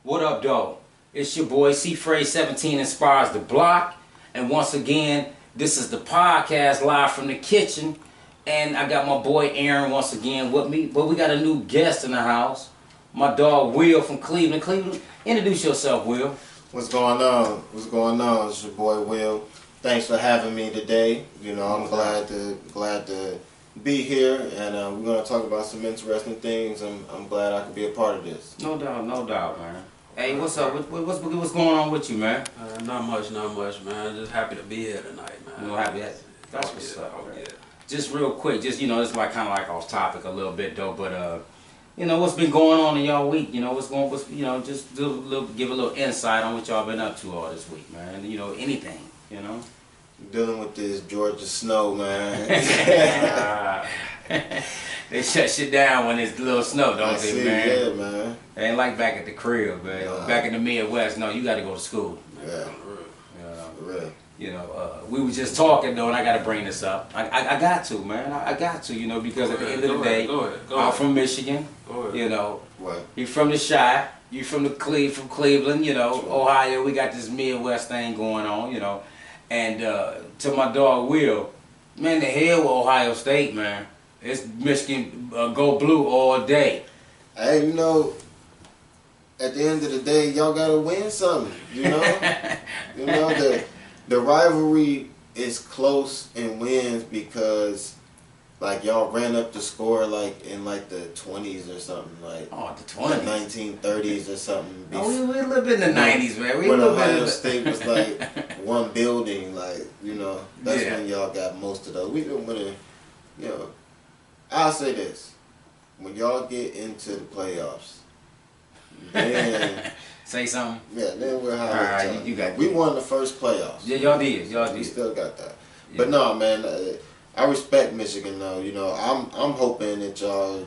What up, though? It's your boy C-Phrase17 Inspires the Block. And once again, this is the podcast live from the kitchen. And I got my boy Aaron once again with me. But we got a new guest in the house. My dog Will from Cleveland. Cleveland, introduce yourself, Will. What's going on? What's going on? It's your boy Will. Thanks for having me today. You know, I'm glad to be here, and we're gonna talk about some interesting things. I'm glad I could be a part of this. No doubt, man. Hey, what's up? What's going on with you, man? Not much, man. Just happy to be here tonight, man. You know, happy that's what's up. Yeah. Just real quick, just it's like kind of like off topic a little bit though, but what's been going on in y'all week? Just give a little insight on what y'all been up to all this week, man. Anything, Dealing with this Georgia snow, man. They shut shit down when it's a little snow, don't they, man? Yeah, man. It ain't like back at the crib, man. Back in the Midwest, no, you got to go to school. Yeah. For real. We were just talking though, and I got to bring this up. I got to, man. I got to, because at the end of the day, I'm from Michigan. What? You from the Chi. You from Cleveland. Ohio. We got this Midwest thing going on. And to my dog Will, man, the hell with Ohio State, man. It's Michigan go blue all day. Hey, at the end of the day, y'all gotta win something. The rivalry is close and wins because, like, y'all ran up the score like in like the 20s or something, like the 20s, 1930s or something. No, we live in the 90s, man. When Ohio State was like one building, like that's when y'all got most of those. We didn't win. I'll say this: when y'all get into the playoffs, then say something. Yeah, then we're high. All right, you got. We won the first playoffs. Yeah, y'all did. We still got that. Yeah. But no, man, I respect Michigan though. I'm hoping that y'all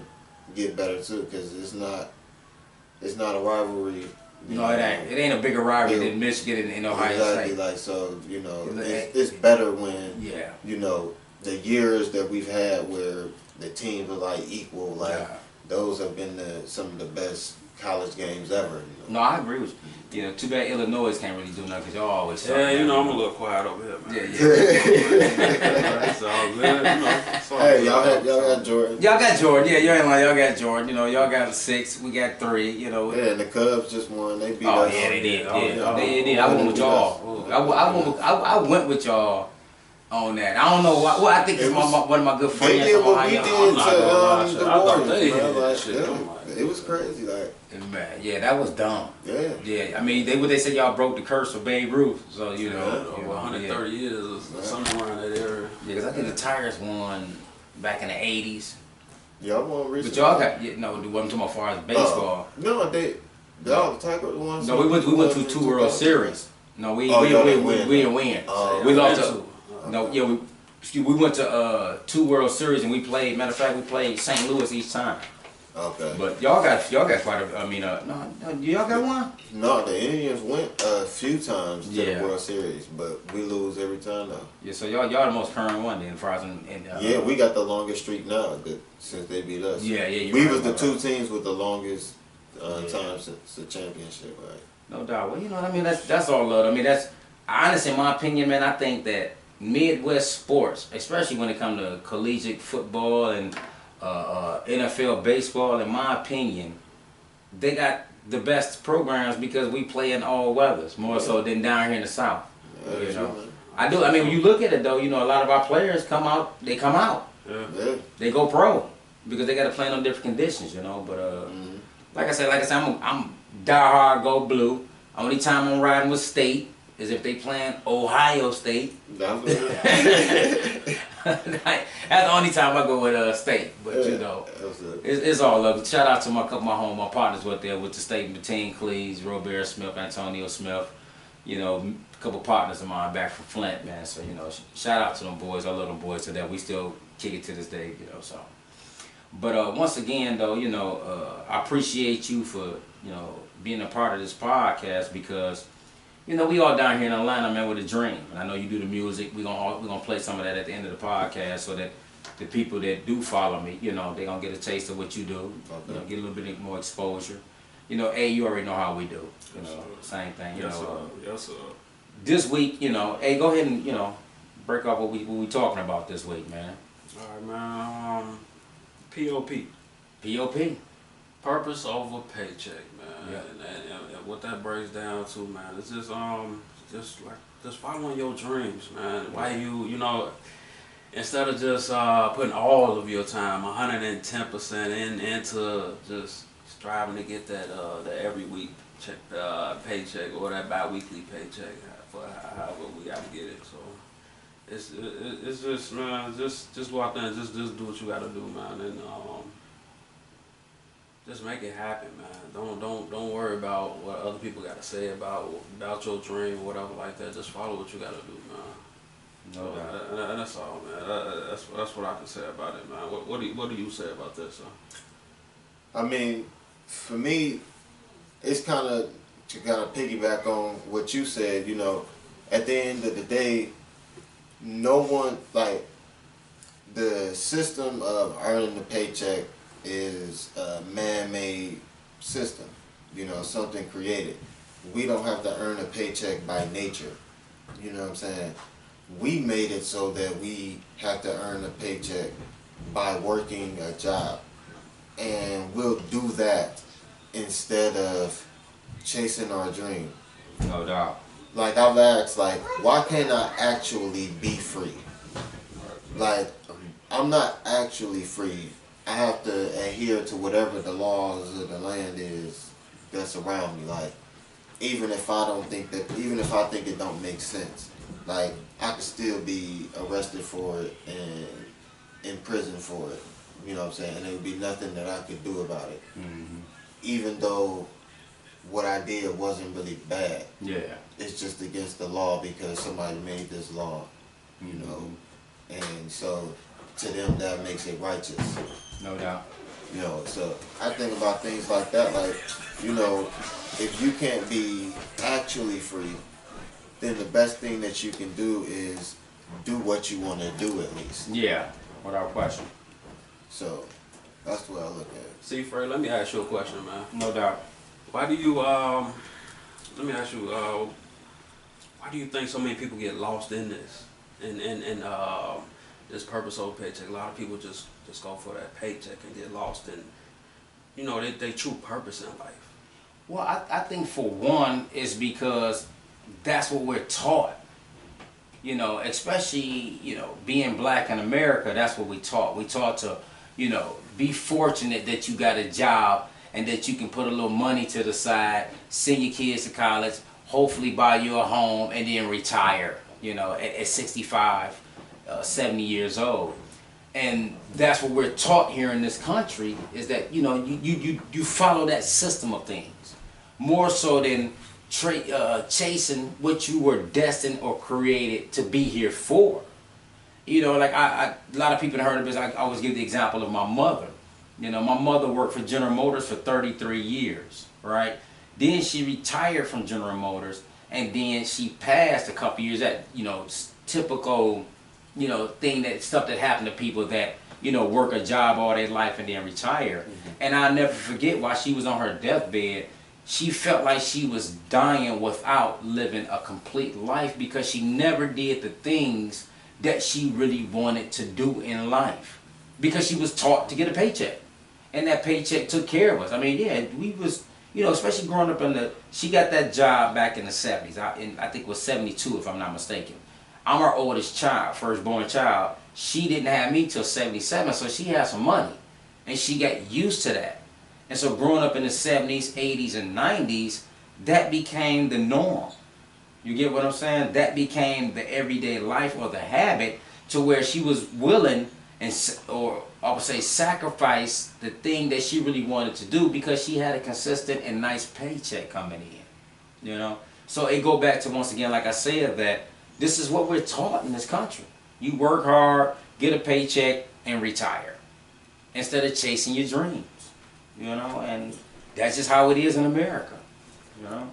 get better too, because it's not a rivalry. No, it ain't. It ain't a bigger rivalry than Michigan and Ohio State. State. Like so, it's better when the years that we've had where the teams are like equal. Like those have been some of the best college games ever. No, I agree with you. Too bad Illinois can't really do nothing because y'all always talk. Yeah, I'm a little quiet over here, man. Yeah. It's all good, Hey, y'all got Jordan. Y'all got Jordan. Yeah, you ain't lying. Y'all got Jordan. Y'all got a 6. We got 3. Yeah, and the Cubs just won. They beat us. Oh yeah, they did. They did. I went with y'all. I went with y'all on that. I don't know why. Well, I think it's one of my good friends. They did what we did to the Warriors. It was crazy, like. Man, yeah, that was dumb. Yeah. I mean, they said y'all broke the curse of Babe Ruth, so over 130 years or something around that area. Yeah, because I think the Tigers won back in the 80s. Y'all won recently. But y'all got I'm talking about as far as baseball. No, the Tigers won. No, we went to 2 World Series. No, we didn't win. We lost to. No, yeah, we went to 2 World Series and we played. Matter of fact, we played St. Louis each time. Okay. But y'all got quite a. I mean, no, y'all got one. No, the Indians went a few times to the World Series, but we lose every time though. Yeah, so y'all the most current one then, as far as we got the longest streak now since they beat us. Yeah. We was the 2 teams with the longest time since the championship, right? No doubt. Well, you know what I mean. That's all love. I mean, that's honestly, in my opinion, man. I think that Midwest sports, especially when it comes to collegiate football and NFL baseball, in my opinion, they got the best programs because we play in all weathers more so than down here in the South. I do. I mean, when you look at it though, a lot of our players come out. They come out. Yeah. They go pro because they got to play on different conditions. But like I said, I'm diehard go blue. Only time I'm riding with State is if they playing Ohio State. That's the only time I go with State. But it's all love. Shout out to my partners with the State team, Cleves, Robert Smith, Antonio Smith. A couple partners of mine back from Flint, man. So shout out to them boys. I love them boys to that. We still kick it to this day. So. But once again, though, I appreciate you for being a part of this podcast because. We all down here in Atlanta, man, with a dream. And I know you do the music. We're gonna play some of that at the end of the podcast so that the people that do follow me, they're gonna get a taste of what you do. Get a little bit more exposure. You know, you already know how we do. You know, same thing. You know, yes, sir. This week, you know, go ahead and, you know, break up what we talking about this week, man. All right, man. P.O.P. P.O.P. Purpose Over Paycheck, man. Yeah. And what that breaks down to, man, it's just following your dreams, man. Why you know, instead of just putting all of your time, 110% into just striving to get that every week check, paycheck, or that bi-weekly paycheck for however we gotta get it. So it's just, man, just go out there and just do what you gotta do, man, and just make it happen, man. Don't worry about what other people gotta say about your dream or whatever like that. Just follow what you gotta do, man. No doubt. And that's all, man. That's what I can say about it, man. What do you say about this, sir? I mean, for me, it's kind of to piggyback on what you said. You know, at the end of the day, no one, like, the system of earning the paycheck is a man-made system. You know, something created. We don't have to earn a paycheck by nature. You know what I'm saying? We made it so that we have to earn a paycheck by working a job. And we'll do that instead of chasing our dream. No doubt. Like, I've asked, like, why can't I actually be free? Like, I'm not actually free. I have to adhere to whatever the laws of the land is that's around me. Like, even if I think it don't make sense, like, I could still be arrested for it and in prison for it. You know what I'm saying? And there would be nothing that I could do about it. Mm-hmm. Even though what I did wasn't really bad. Yeah. It's just against the law because somebody made this law, you know. And so to them that makes it righteous. No doubt. You know, so I think about things like that, like, you know, if you can't be actually free, then the best thing that you can do is do what you want to do at least. Yeah, without question. So that's the way I look at it. See, Fred, let me ask you a question, man. No doubt. Why do you let me ask you, why do you think so many people get lost in this? In this purpose over paycheck? A lot of people just go for that paycheck and get lost in, you know, they true purpose in life. Well, I think for one is because that's what we're taught. You know, especially, you know, being black in America, that's what we taught. We taught to, you know, be fortunate that you got a job and that you can put a little money to the side, send your kids to college, hopefully buy you a home, and then retire, you know, at 65, 70 years old. And that's what we're taught here in this country, is that, you know, you follow that system of things more so than chasing what you were destined or created to be here for. You know, like a lot of people have heard of this. I always give the example of my mother. You know, my mother worked for General Motors for 33 years, right? Then she retired from General Motors, and then she passed a couple years. That, you know, typical, you know, stuff that happened to people that, you know, work a job all their life and then retire. Mm-hmm. And I'll never forget, while she was on her deathbed, she felt like she was dying without living a complete life because she never did the things that she really wanted to do in life because she was taught to get a paycheck. And that paycheck took care of us. I mean, yeah, we was, you know, especially growing up she got that job back in the 70s. I think it was 72 if I'm not mistaken. I'm her oldest child, firstborn child. She didn't have me till 77, so she had some money. And she got used to that. And so growing up in the 70s, 80s, and 90s, that became the norm. You get what I'm saying? That became the everyday life or the habit to where she was willing or I would say sacrifice the thing that she really wanted to do because she had a consistent and nice paycheck coming in. You know? So it go back to, once again, like I said, that this is what we're taught in this country. You work hard, get a paycheck, and retire instead of chasing your dreams. You know, and that's just how it is in America, you know.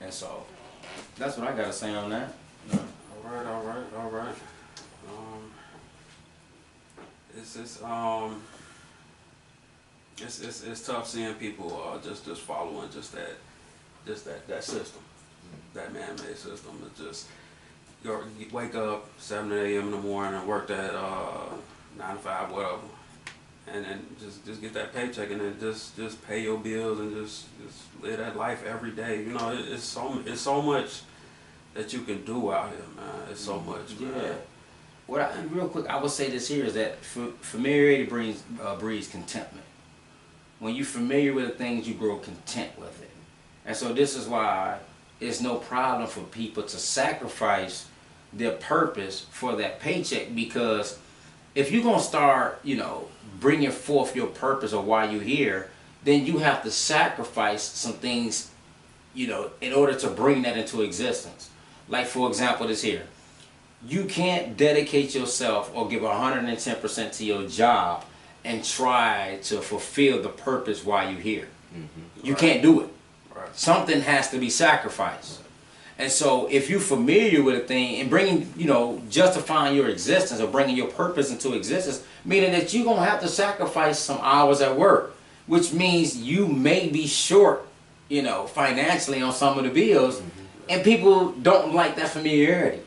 And so, that's what I gotta say on that. Yeah. All right. It's tough seeing people just following that system, that man-made system. It's just you wake up 7 a.m. in the morning and work that 9 to 5 whatever, and then just get that paycheck and then just pay your bills and just live that life every day. You know, it's so much that you can do out here, man. It's so much, man. Yeah. Real quick, I would say this here is that familiarity breeds contentment. When you're familiar with the things, you grow content with it. And so this is why it's no problem for people to sacrifice their purpose for that paycheck, because if you're going to start, bringing forth your purpose or why you're here, then you have to sacrifice some things, in order to bring that into existence. Like, for example, this here. You can't dedicate yourself or give 110% to your job and try to fulfill the purpose while you're here. Mm-hmm. You can't do it. Right. Something has to be sacrificed. And so if you're familiar with a thing and bringing, justifying your existence or bringing your purpose into existence, meaning that you're going to have to sacrifice some hours at work, which means you may be short, financially on some of the bills, mm-hmm. and people don't like that familiarity.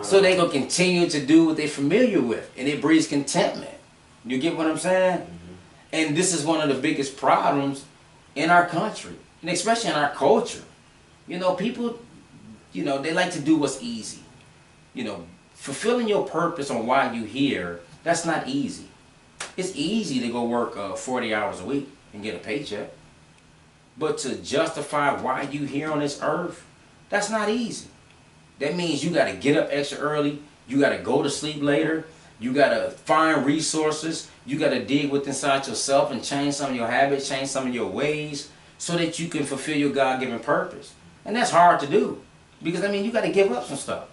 So they're going to continue to do what they're familiar with, and it breeds contentment. You get what I'm saying? Mm-hmm. And this is one of the biggest problems in our country, and especially in our culture. People, they like to do what's easy. Fulfilling your purpose on why you're here, that's not easy. It's easy to go work 40 hours a week and get a paycheck. But to justify why you're here on this earth, that's not easy. That means you got to get up extra early, you got to go to sleep later, you got to find resources, you got to dig within inside yourself and change some of your habits, change some of your ways, so that you can fulfill your God-given purpose. And that's hard to do, because you got to give up some stuff.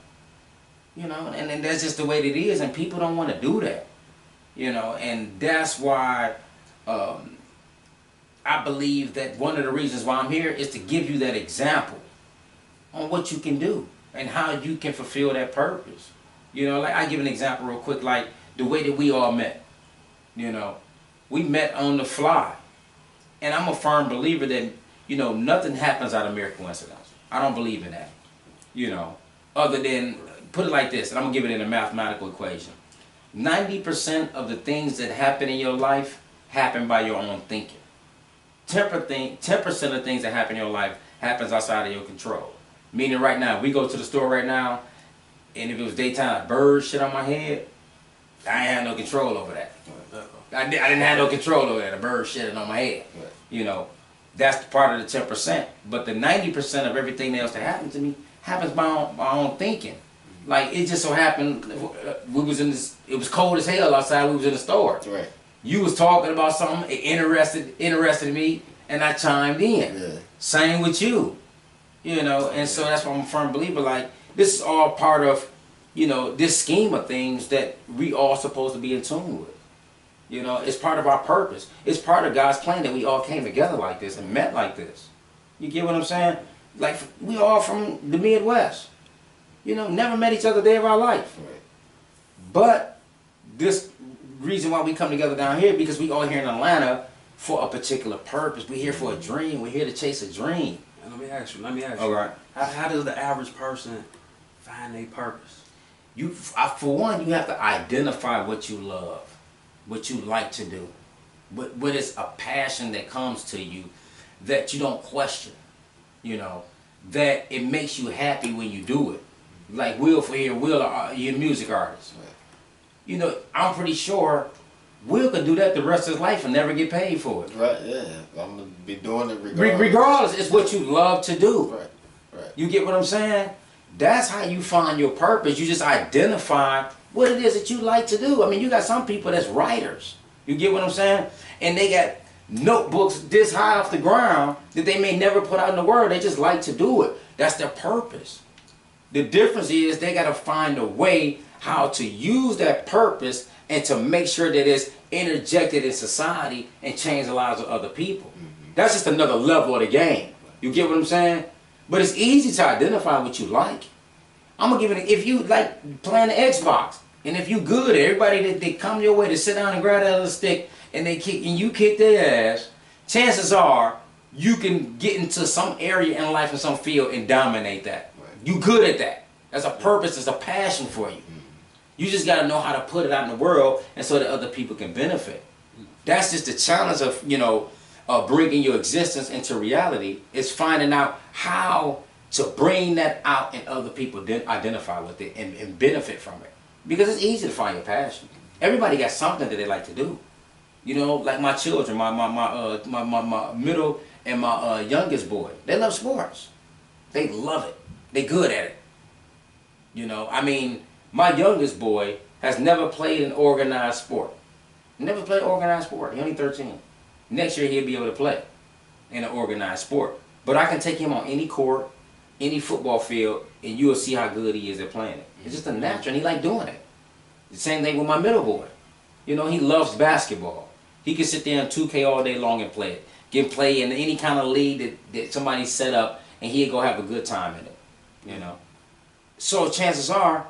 And that's just the way it is, and people don't want to do that. And that's why I believe that one of the reasons why I'm here is to give you that example on what you can do and how you can fulfill that purpose. Like, I give an example real quick, like the way that we all met. We met on the fly. And I'm a firm believer that, nothing happens out of mere coincidence. I don't believe in that. Other than, put it like this, and I'm going to give it in a mathematical equation. 90% of the things that happen in your life happen by your own thinking. 10% of things that happen in your life happens outside of your control. Meaning right now, we go to the store right now, and if it was daytime, birds shit on my head, I ain't had no control over that. I didn't have no control over that. A bird shitting on my head. That's part of the 10%. But the 90% of everything else that happens to me happens by my own thinking. Like, it just so happened, it was cold as hell outside, we was in the store. Right. You was talking about something, it interested me, and I chimed in. Yeah. Same with you. And so that's why I'm a firm believer. Like, this is all part of, this scheme of things that we all supposed to be in tune with. It's part of our purpose. It's part of God's plan that we all came together like this and met like this. You get what I'm saying? Like, we all from the Midwest. Never met each other day of our life. Right. But this reason why we come together down here, because we all here in Atlanta for a particular purpose. We're here for a dream. We're here to chase a dream. Let me ask you. All right. How does the average person find their purpose? For one, you have to identify what you love, what you like to do. What is a passion that comes to you that you don't question, that it makes you happy when you do it. Like Will, you're a music artist. Right. I'm pretty sure Will could do that the rest of his life and never get paid for it. Right, yeah. I'm going to be doing it regardless. Regardless, it's what you love to do. Right. You get what I'm saying? That's how you find your purpose. You just identify what it is that you like to do. You got some people that's writers. You get what I'm saying? And they got notebooks this high off the ground that they may never put out in the world. They just like to do it. That's their purpose. The difference is they got to find a way how to use that purpose and to make sure that it's interjected in society and change the lives of other people. Mm-hmm. That's just another level of the game. You get what I'm saying? But it's easy to identify what you like. I'm going to give it, if you like playing the Xbox, and if you good, everybody that come your way to sit down and grab that little stick and you kick their ass, chances are you can get into some area in life in some field and dominate that. Right. You good at that. That's a purpose, it's a passion for you. You just got to know how to put it out in the world and so that other people can benefit. That's just the challenge of, bringing your existence into reality, is finding out how to bring that out and other people identify with it and benefit from it. Because it's easy to find your passion. Everybody got something that they like to do. Like my children, my middle and my youngest boy, they love sports. They love it. They good at it. My youngest boy has never played an organized sport. Never played an organized sport. He's only 13. Next year he'll be able to play in an organized sport. But I can take him on any court, any football field, and you'll see how good he is at playing it. It's just a natural, and he like doing it. The same thing with my middle boy. He loves basketball. He can sit there in 2K all day long and play it. Get play in any kind of league that somebody set up, and he'll go have a good time in it. So chances are,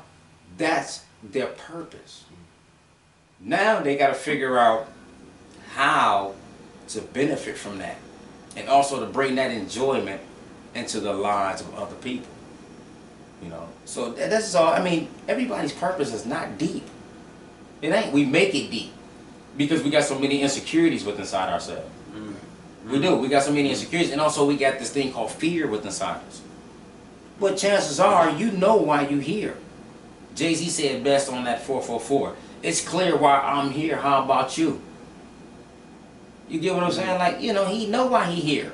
that's their purpose. Now they got to figure out how to benefit from that, and also to bring that enjoyment into the lives of other people. So that's all. Everybody's purpose is not deep. It ain't. We make it deep because we got so many insecurities within inside ourselves. Mm-hmm. We do. We got so many insecurities, and also we got this thing called fear within inside us. But chances are, you know why you here. Jay-Z said best on that 444. It's clear why I'm here. How about you? You get what I'm saying? He know why he here.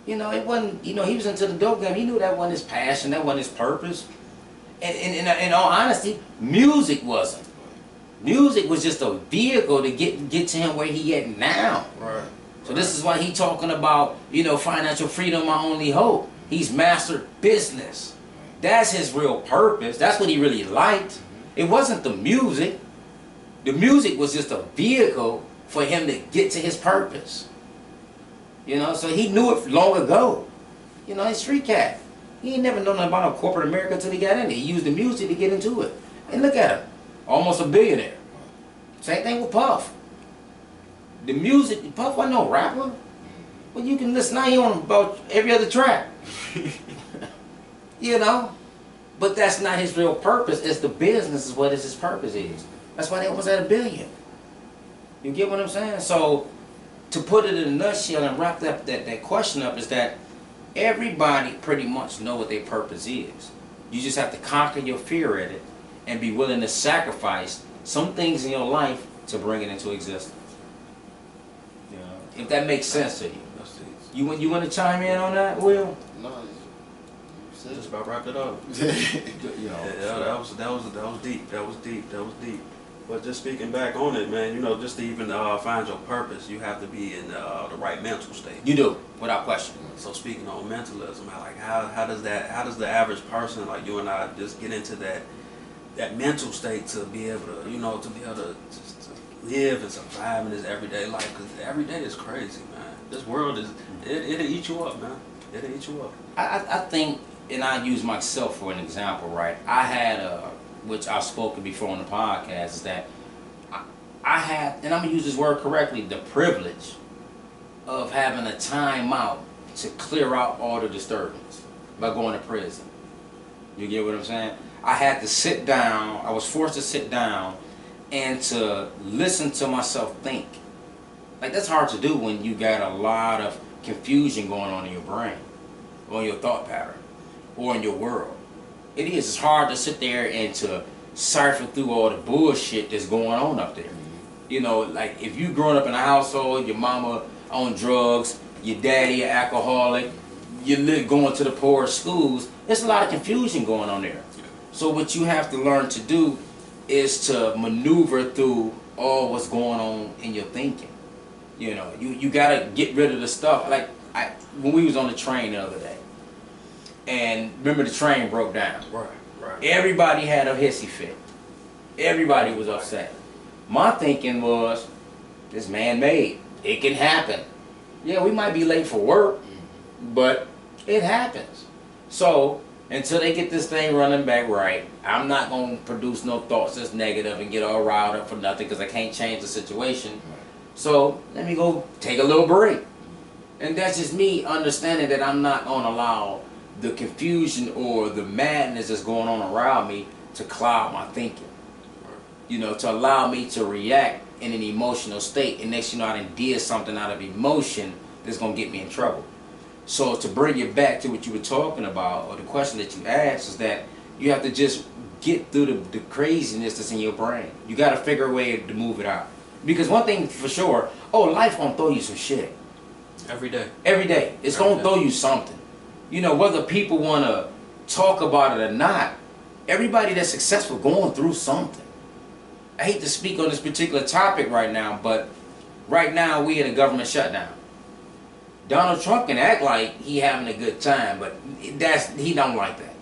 It wasn't, he was into the dope game. He knew that wasn't his passion. That wasn't his purpose. And in all honesty, music wasn't. Music was just a vehicle to get to him where he at now. Right. So this is why he talking about, financial freedom, my only hope. He's mastered business. That's his real purpose. That's what he really liked. It wasn't the music. The music was just a vehicle for him to get to his purpose. So he knew it long ago. He's street cat. He ain't never known nothing about corporate America until he got in there. He used the music to get into it. And look at him. Almost a billionaire. Same thing with Puff. The music, Puff wasn't no rapper. Well, you can listen, now he on about every other track. But that's not his real purpose. It's the business is what his purpose is. That's why they almost at $1 billion. You get what I'm saying? So, to put it in a nutshell and wrap that question up, is that everybody pretty much know what their purpose is. You just have to conquer your fear at it and be willing to sacrifice some things in your life to bring it into existence. If that makes sense to you. You want to chime in on that, Will? No. Just about wrapped it up. That was deep. That was deep. But just speaking back on it, man, just to even find your purpose, you have to be in the right mental state. You do, without question. So speaking on mentalism, how does the average person like you and I just get into that mental state to be able to just to live and survive in this everyday life? Because every day is crazy, man. This world it'll eat you up, man. It'll eat you up. I think, and I use myself for an example, right? I had which I've spoken before on the podcast, is that I had, and I'm going to use this word correctly, the privilege of having a time out to clear out all the disturbance by going to prison. You get what I'm saying? I had to sit down, I was forced to sit down and to listen to myself think. That's hard to do when you got a lot of confusion going on in your brain, or in your thought pattern, or in your world. It is. It's hard to sit there and to cipher through all the bullshit that's going on up there. If you growing up in a household, your mama on drugs, your daddy an alcoholic, you live going to the poorest schools, there's a lot of confusion going on there. So what you have to learn to do is to maneuver through all what's going on in your thinking. You gotta get rid of the stuff. When we was on the train the other day, and remember the train broke down. Right. Everybody had a hissy fit. Everybody was upset. My thinking was, this man-made. It can happen. Yeah, we might be late for work, but it happens. So, until they get this thing running back right, I'm not going to produce no thoughts that's negative and get all riled up for nothing, because I can't change the situation. So let me go take a little break. And that's just me understanding that I'm not going to allow the confusion or the madness that's going on around me to cloud my thinking. You know, to allow me to react in an emotional state. And next you know, I done did something out of emotion that's going to get me in trouble. So to bring it back to what you were talking about, or the question that you asked, is that you have to just get through the craziness that's in your brain. You got to figure a way to move it out. Because one thing for sure, life going to throw you some shit. Every day. Every day. It's going to throw you something. You know, whether people want to talk about it or not, everybody that's successful going through something. I hate to speak on this particular topic right now, but right now we in a government shutdown. Donald Trump can act like he having a good time, but he don't like that.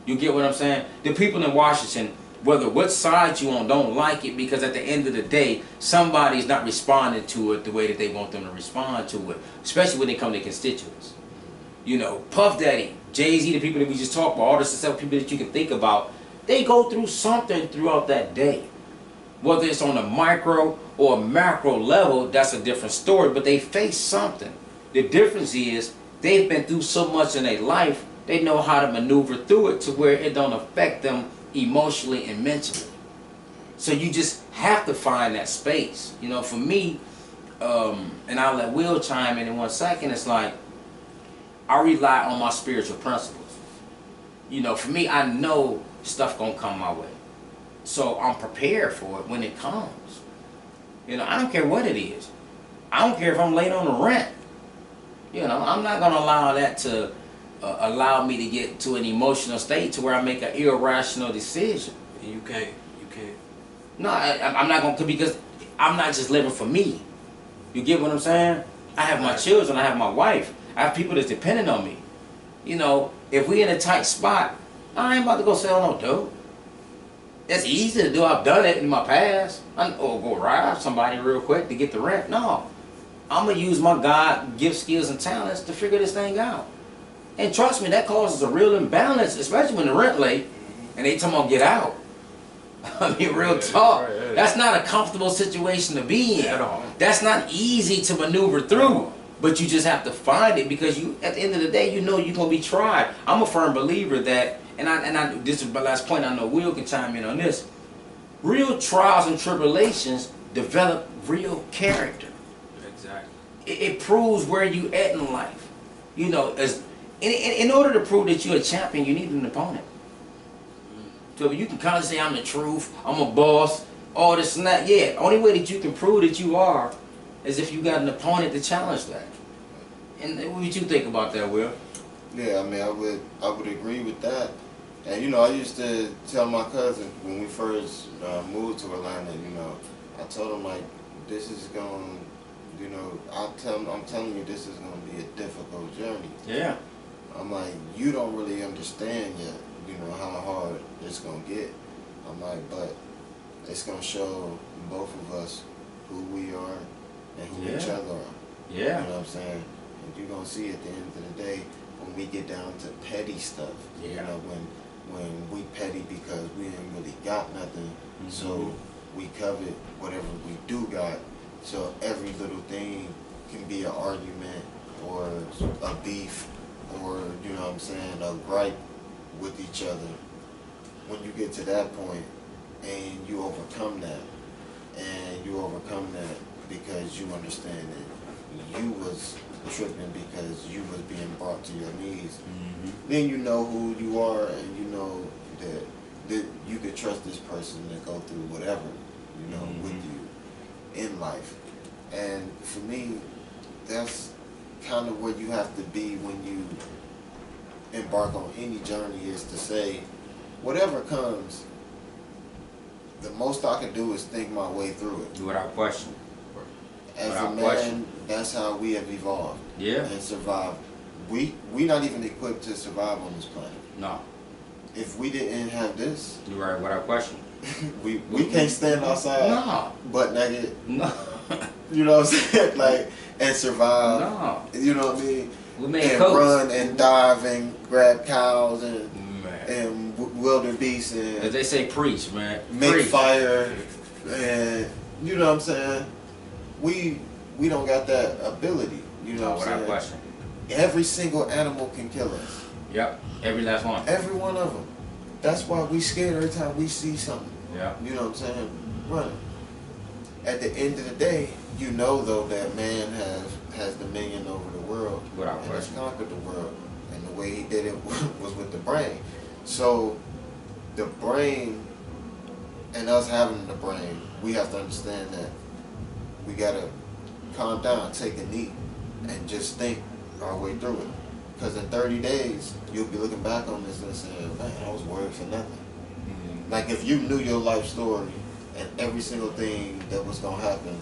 You get what I'm saying? The people in Washington, whether what side you on, don't like it, because at the end of the day, somebody's not responding to it the way that they want them to respond to it, especially when they come to constituents. You know, Puff Daddy, Jay-Z, the people that we just talked about, all the successful people that you can think about, they go through something throughout that day. Whether it's on a micro or a macro level, that's a different story, but they face something. The difference is they've been through so much in their life, they know how to maneuver through it to where it don't affect them emotionally and mentally. So you just have to find that space. You know, for me, and I'll let Will chime in 1 second, it's like I rely on my spiritual principles. You know, for me, I know stuff gonna come my way. So I'm prepared for it when it comes. You know, I don't care what it is. I don't care if I'm late on the rent. You know, I'm not going to allow that to allow me to get to an emotional state to where I make an irrational decision. You can't. No, I'm not going to, because I'm not just living for me. You get what I'm saying? I have my children, I have my wife, I have people that's dependent on me. You know, if we in a tight spot, I ain't about to go sell no dope. That's easy to do. I've done it in my past. Or go rob somebody real quick to get the rent. No. I'm going to use my God-gift skills and talents to figure this thing out. And trust me, that causes a real imbalance, especially when the rent late and they tell me to get out. I mean, real talk. That's not a comfortable situation to be in. At all. That's not easy to maneuver through. But you just have to find it, because you, at the end of the day, you know you're going to be tried. I'm a firm believer that, and I this is my last point, I know Will can chime in on this. Real trials and tribulations develop real character. Exactly. It proves where you at in life. You know, as in order to prove that you're a champion, you need an opponent. So you can kind of say, I'm the truth, I'm a boss, all this and that. Yeah, only way that you can prove that you are is if you got an opponent to challenge that. And what would you think about that, Will? Yeah, I mean, I would agree with that. And you know, I used to tell my cousin when we first moved to Atlanta, you know, I told him, like, this is going, you know, I'm telling you, this is going to be a difficult journey. Yeah. I'm like, you don't really understand yet, you know, how hard it's going to get. I'm like, but it's going to show both of us who we are and who each other are. Yeah. You know what I'm saying? And you're going to see at the end of the day, when we get down to petty stuff, you know, when we petty because we ain't really got nothing, so we covet whatever we do got, so every little thing can be an argument or a beef or, you know what I'm saying, a gripe with each other. When you get to that point and you overcome that, because you understand that you was tripping because you was being brought to your knees, then you know who you are, and you know that you could trust this person to go through whatever, you know, with you in life. And for me, that's kind of where you have to be when you embark on any journey, is to say, whatever comes, the most I can do is think my way through it. Without question. As a man, that's how we have evolved. Yeah. And survived. We not even equipped to survive on this planet. No. If we didn't have this, you're right, without question. we can't stand outside. No. Butt naked. No. You know what I'm saying? Like, and survive. No. You know what I mean? We made and coats. Run and dive and grab cows and wildebeest and, as they say, preach, man. Make preach. fire, and you know what I'm saying? We we don't got that ability. You know what I'm saying? Question. Every single animal can kill us. Yep. Every last one. Every one of them. That's why we scared every time we see something. Yeah. You know what I'm saying? Running. At the end of the day, you know though that man has dominion over the world Without and question. has conquered the world. And the way he did it was with the brain. So the brain and us having the brain, we have to understand that we gotta calm down, take a knee, and just think our way through it. Because in 30 days, you'll be looking back on this and saying, man, I was worried for nothing. Mm-hmm. Like if you knew your life story and every single thing that was gonna happen,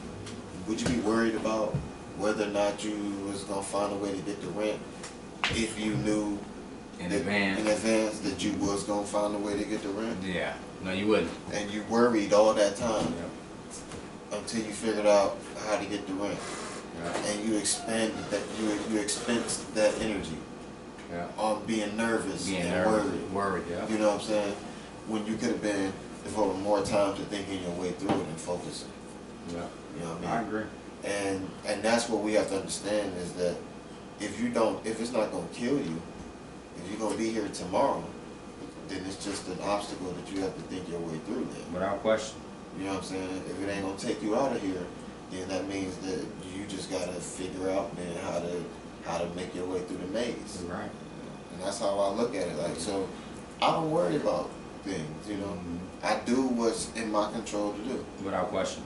would you be worried about whether or not you was gonna find a way to get the rent if you knew in advance that you was gonna find a way to get the rent? Yeah. No, you wouldn't. And you worried all that time Yep. until you figured out how to get the rent. Yeah. And you expended that you expensed that energy on being nervous and worried. Yeah. You know what I'm saying? When you could have been devoting more time to thinking your way through it and focusing. Yeah. You know what I mean? I agree. And that's what we have to understand is that if it's not gonna kill you, if you're gonna be here tomorrow, then it's just an obstacle that you have to think your way through then. Without question. You know what I'm saying? If it ain't gonna take you out of here, then that means that you just gotta figure out, man, how to make your way through the maze. Right. And that's how I look at it. Like, so I don't worry about things, you know. Mm-hmm. I do what's in my control to do. Without question.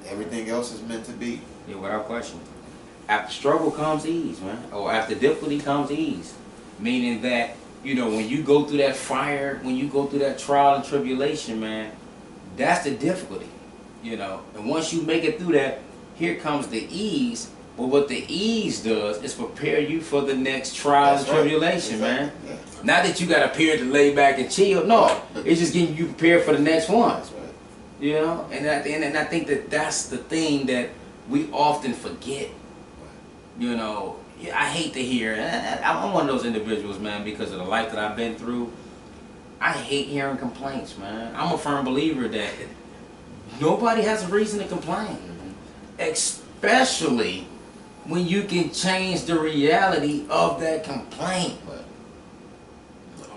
Everything else is meant to be. Yeah, without question. After struggle comes ease, man. Or after difficulty comes ease. Meaning that, you know, when you go through that fire, when you go through that trial and tribulation, man, that's the difficulty, you know. And once you make it through that, here comes the ease. But what the ease does is prepare you for the next trial and tribulation, man. Yeah. Not that you got a period to lay back and chill. No, it's just getting you prepared for the next one. That's right. You know, and I think that that's the thing that we often forget. You know, I hate to hear. I'm one of those individuals, man, because of the life that I've been through. I hate hearing complaints, man. I'm a firm believer that nobody has a reason to complain, especially when you can change the reality of that complaint.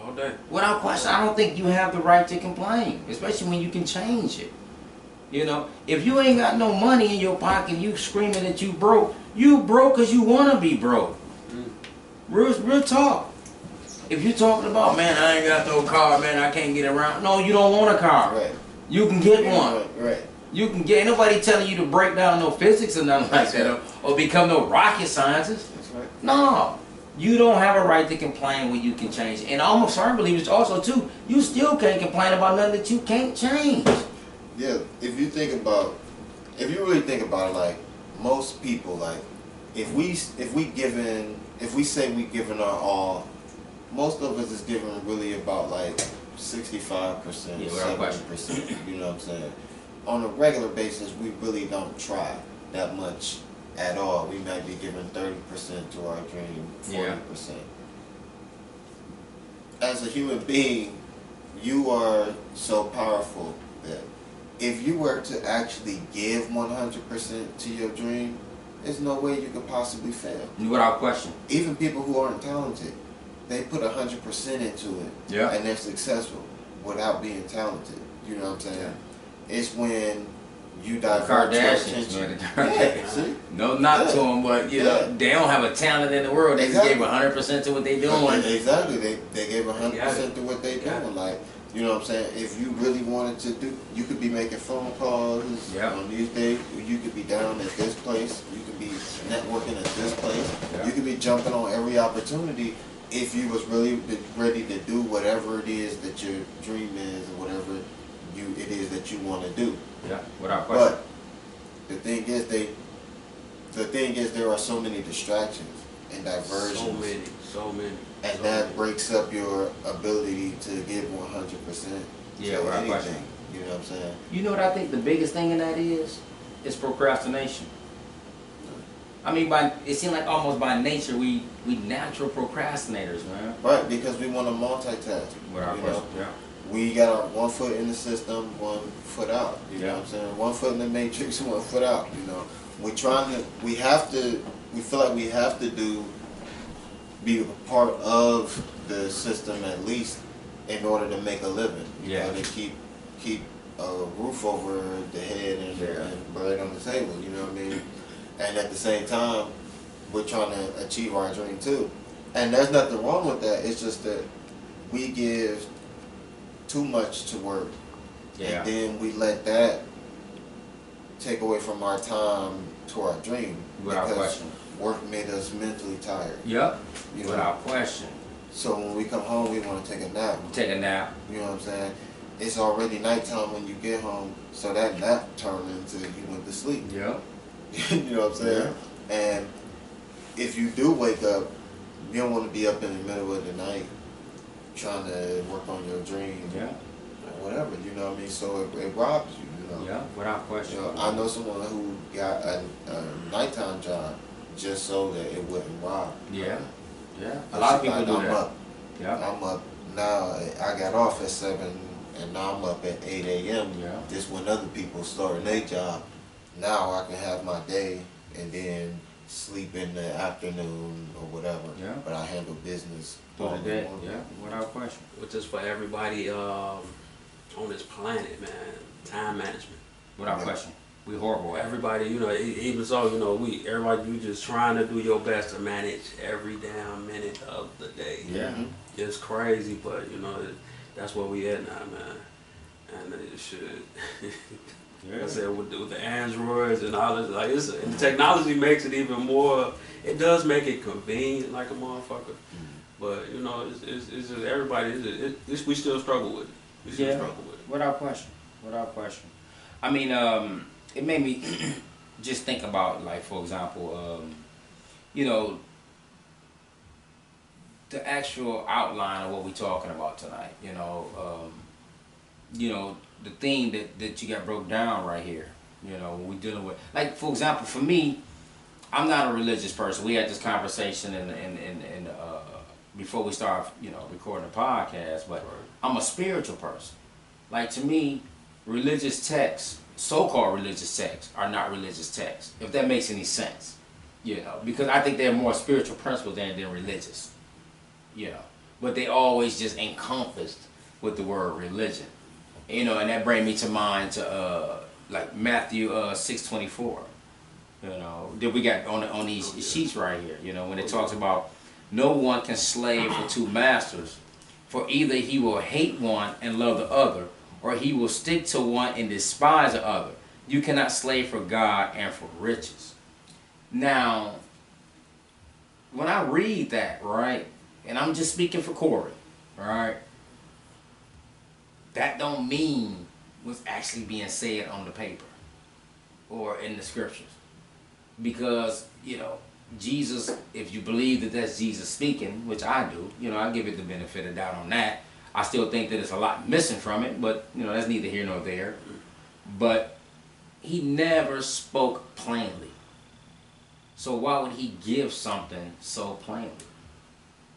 All day. Without question, I don't think you have the right to complain, especially when you can change it. You know, if you ain't got no money in your pocket, you screaming that you broke because you want to be broke. Real talk. If you're talking about, man, I ain't got no car, man, I can't get around. No, you don't want a car. Right. You can get one. Right. You can get, ain't nobody telling you to break down no physics or nothing like that, or become no rocket scientist. That's right. No. You don't have a right to complain when you can change. And I almost firm believers also too, you still can't complain about nothing that you can't change. Yeah, if you really think about it, like most people, like if we say we giving our all, most of us is giving really about like 65%, 70%. You know what I'm saying? On a regular basis, we really don't try that much at all. We might be giving 30% to our dream, 40%. As a human being, you are so powerful that if you were to actually give 100% to your dream, there's no way you could possibly fail. Without question. Even people who aren't talented, they put 100% into it, and they're successful without being talented. You know what I'm saying? Yeah. It's when you divert your attention. Yeah, see? No knock to them, but you know, they don't have a talent in the world. They just gave 100% to what they doing. Exactly. They gave 100% to what they doing. Like, you know what I'm saying? If you really wanted to do, you could be making phone calls on these days. You could be down at this place. You could be networking at this place. You could be jumping on every opportunity if you was really ready to do whatever it is that your dream is or whatever it is that you want to do. Yeah, without question. But the thing is, there are so many distractions and diversions. So many. And that breaks up your ability to give 100%. Yeah, without question. You know what I'm saying? You know what I think the biggest thing in that is? It's procrastination. I mean, it seems like almost by nature we natural procrastinators, man. Right, because we want to multitask. Without question. Yeah. We got our one foot in the system, one foot out. You know what I'm saying? One foot in the matrix, one foot out. You know, we feel like we have to be a part of the system at least in order to make a living. Yeah. To keep a roof over the head and bread on the table, you know what I mean? And at the same time, we're trying to achieve our dream too. And there's nothing wrong with that. It's just that we give too much to work. Yeah. And then we let that take away from our time to our dream. Without question. Work made us mentally tired. Yep. Without question. So when we come home, we want to take a nap. Take a nap. You know what I'm saying? It's already nighttime when you get home, so that nap turned into you went to sleep. Yep. You know what I'm saying? Yeah. And if you do wake up, you don't want to be up in the middle of the night trying to work on your dream. Yeah. Or whatever, you know what I mean? So it robs you, you know? Yeah, without question. You know, I know someone who got a nighttime job just so that it wouldn't rob. Yeah. Yeah. A lot of people do that. Yeah. I'm up now. I got off at 7 and now I'm up at 8 a.m. Yeah. Just when other people starting their job. Now I can have my day and then sleep in the afternoon or whatever. Yeah. But I handle business through the day. Yeah, without question. Which is for everybody on this planet, man. Time management. Without question. We horrible. Everybody, you know, even so, you know, everybody, you just trying to do your best to manage every damn minute of the day. Yeah. Mm-hmm. It's crazy, but you know, that's where we at now, man. And it should. Like I said, with the androids and all this, like and the technology makes it even more. It does make it convenient, like a motherfucker. But you know, it's just everybody. We still struggle with it. We still struggle with it. Without question. Without question. I mean, it made me just think about, like, for example, you know, the actual outline of what we're talking about tonight. You know, the theme that you got broke down right here. You know, when we're dealing with, like, for example, for me, I'm not a religious person. We had this conversation in before we start, you know, recording the podcast. But I'm a spiritual person. Like, to me, religious texts, so-called religious texts, are not religious texts, if that makes any sense. You know, because I think they're more spiritual principles than religious. You know, but they always just encompassed with the word religion. You know, and that brings me to mind to like Matthew 6:24. You know, that we got on these sheets right here. You know, when it talks about no one can slave for two masters, for either he will hate one and love the other, or he will stick to one and despise the other. You cannot slave for God and for riches. Now, when I read that, right, and I'm just speaking for Corey, right, that don't mean what's actually being said on the paper or in the scriptures. Because, you know, Jesus, if you believe that that's Jesus speaking, which I do, you know, I give it the benefit of doubt on that. I still think that there's a lot missing from it, but, you know, that's neither here nor there. But he never spoke plainly. So why would he give something so plainly?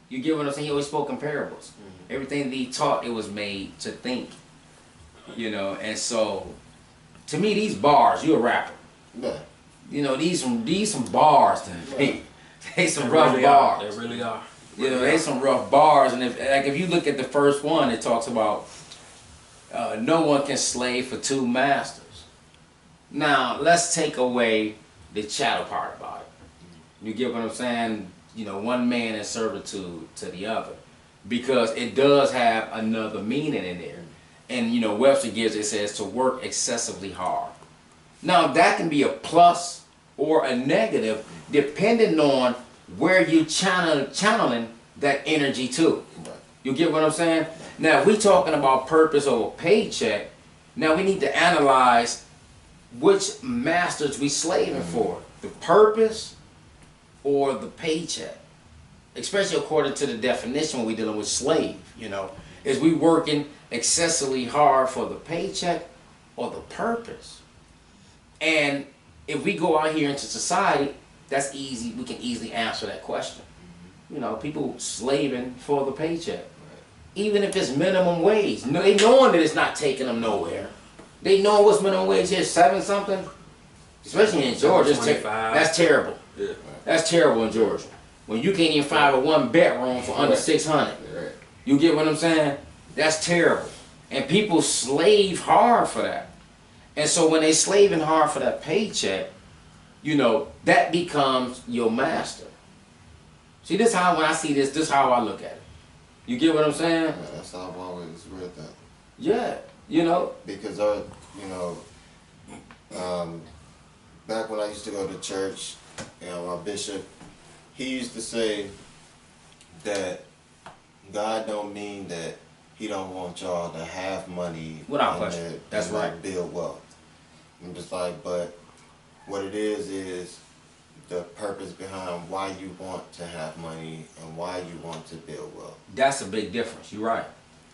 You get what I'm saying? He always spoke in parables. Mm-hmm. Everything that he taught, it was made to think. You know, and so, to me, these bars, you're a rapper. Yeah. You know, these some bars to me. They some rough really bars. They really are. You know, they some rough bars, and if you look at the first one, it talks about no one can slave for two masters. Now, let's take away the chattel part about it. You get what I'm saying? You know, one man in servitude to the other, because it does have another meaning in there. And you know, Webster gives it says to work excessively hard. Now, that can be a plus or a negative depending on where you channeling that energy to. You get what I'm saying? Now, if we're talking about purpose over paycheck, now we need to analyze which masters we slaving for, the purpose or the paycheck. Especially according to the definition when we're dealing with slave, you know. Is we working excessively hard for the paycheck or the purpose? And if we go out here into society, that's easy. We can easily answer that question. You know, people slaving for the paycheck, even if it's minimum wage. They knowing that it's not taking them nowhere. They know what's minimum wage is, 7 something, especially in Georgia. That's terrible. Yeah. That's terrible in Georgia. When you can't even find a one bedroom for under 600. Right. You get what I'm saying? That's terrible. And people slave hard for that. And so when they slaving hard for that paycheck, you know, that becomes your master. See, this how, when I see this is how I look at it. You get what I'm saying? Yeah, that's how I've always read that. Yeah, you know. Because, you know, back when I used to go to church, you know, my bishop, he used to say that God don't mean that he don't want y'all to have money. Without question. That's right. Build wealth. I'm just like, but what it is the purpose behind why you want to have money and why you want to build wealth. That's a big difference. You're right.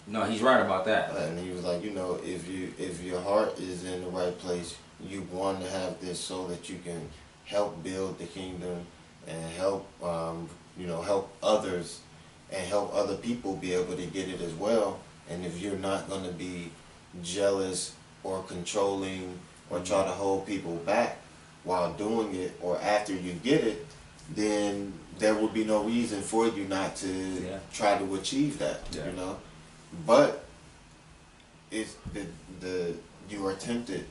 No, he's right about that. And he was like, you know, if your heart is in the right place, you want to have this so that you can help build the kingdom and help, you know, help others and help other people be able to get it as well. And if you're not going to be jealous or controlling or try to hold people back while doing it or after you get it, then there would be no reason for you not to try to achieve that, you know. But it's you are tempted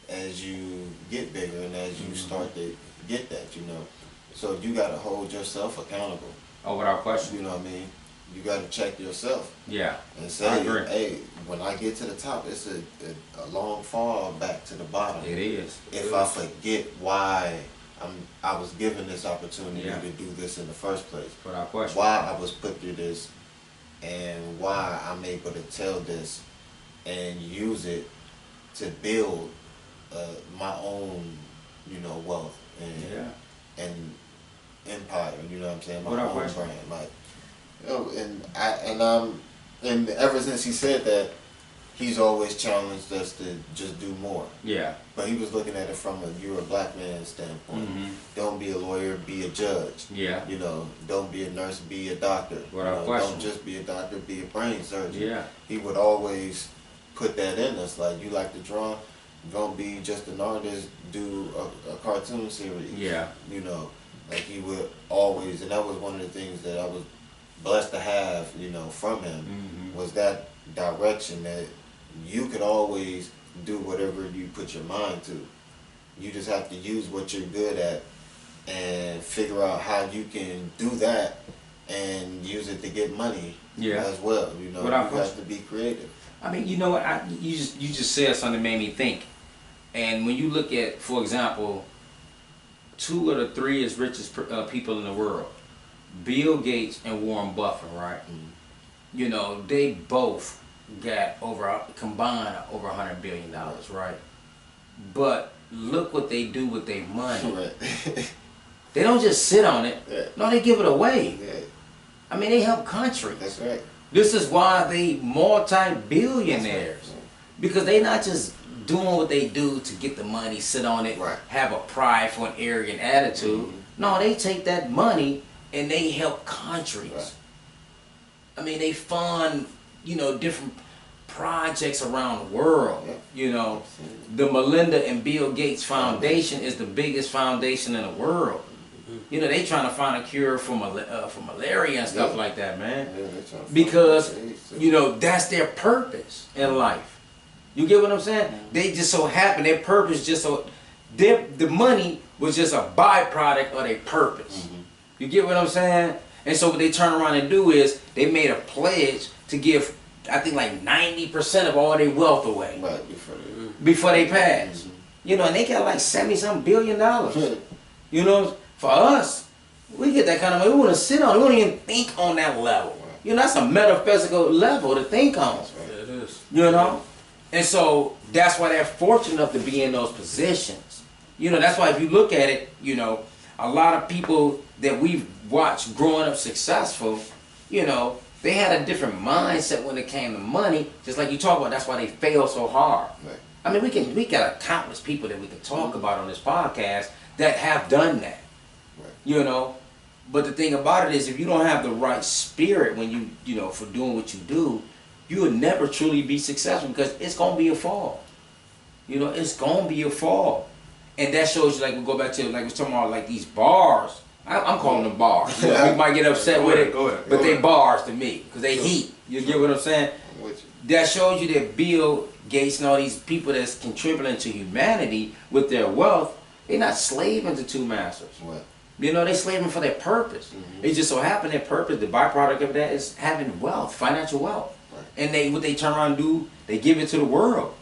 as you get bigger and as you start to get that, you know. So you got to hold yourself accountable. Oh, without question. You know what I mean? You got to check yourself. Yeah. And say, hey, when I get to the top, it's a long fall back to the bottom. It is. If I forget why I was given this opportunity to do this in the first place. Without question. Why I was put through this and why I'm able to tell this and use it to build my own, you know, wealth and empire. You know what I'm saying? My own brand, like. You know, and ever since he said that, he's always challenged us to just do more. Yeah. But he was looking at it from you're a black man standpoint. Don't be a lawyer, be a judge. Yeah. You know, don't be a nurse, be a doctor. Don't just be a doctor, be a brain surgeon. Yeah. He would always put that in us. Like, you like to draw, don't be just an artist, do a cartoon series. Yeah. You know, like he would always, and that was one of the things that I was blessed to have, you know, from him, was that direction that you could always do whatever you put your mind to. You just have to use what you're good at and figure out how you can do that and use it to get money as well. You know, you have to be creative. I mean, you know what? You just said something that made me think. And when you look at, for example, 2 of the 3 richest people in the world, Bill Gates and Warren Buffett, right? You know, they both got combined over $100 billion, right? But look what they do with their money. Right. They don't just sit on it. Yeah. No, they give it away. Yeah. I mean, they help countries. That's right. This is why they multi-billionaires. Right. Because they not just doing what they do to get the money, sit on it, have a prideful and arrogant attitude. No, they take that money and they help countries. Right. I mean, they fund, you know, different projects around the world. Yeah. You know, the Melinda and Bill Gates Foundation is the biggest foundation in the world. You know, they trying to find a cure for malaria and stuff like that, man. Yeah, because, you know, that's their purpose in life. You get what I'm saying? They just so happen, their purpose just so, the money was just a byproduct of their purpose. You get what I'm saying? And so what they turn around and do is they made a pledge to give, I think, like 90% of all their wealth away. Right, before they pass. You know, and they got like $70-something billion. You know, for us, we get that kind of money. We want to sit on it. We don't even think on that level. You know, that's a metaphysical level to think on. Yeah, it is. You know? And so that's why they're fortunate enough to be in those positions. You know, that's why if you look at it, you know, a lot of people that we've watched growing up successful, you know, they had a different mindset when it came to money. Just like you talk about, that's why they fail so hard. Right. I mean, we got countless people that we can talk about on this podcast that have done that. Right. You know, but the thing about it is, if you don't have the right spirit when you know, for doing what you do, you will never truly be successful because it's gonna be a fall. You know, it's gonna be a fall. And that shows you, like, we go back to, like, we're talking about, like, these bars. I'm calling them bars. You know, you might get upset with it, but they bars to me, because they heat. You get what I'm saying? That shows you that Bill Gates and all these people that's contributing to humanity with their wealth, they're not slaving to two masters. What? You know, they're slaving for their purpose. It just so happened that purpose, the byproduct of that is having wealth, financial wealth. And what they turn around and do, they give it to the world.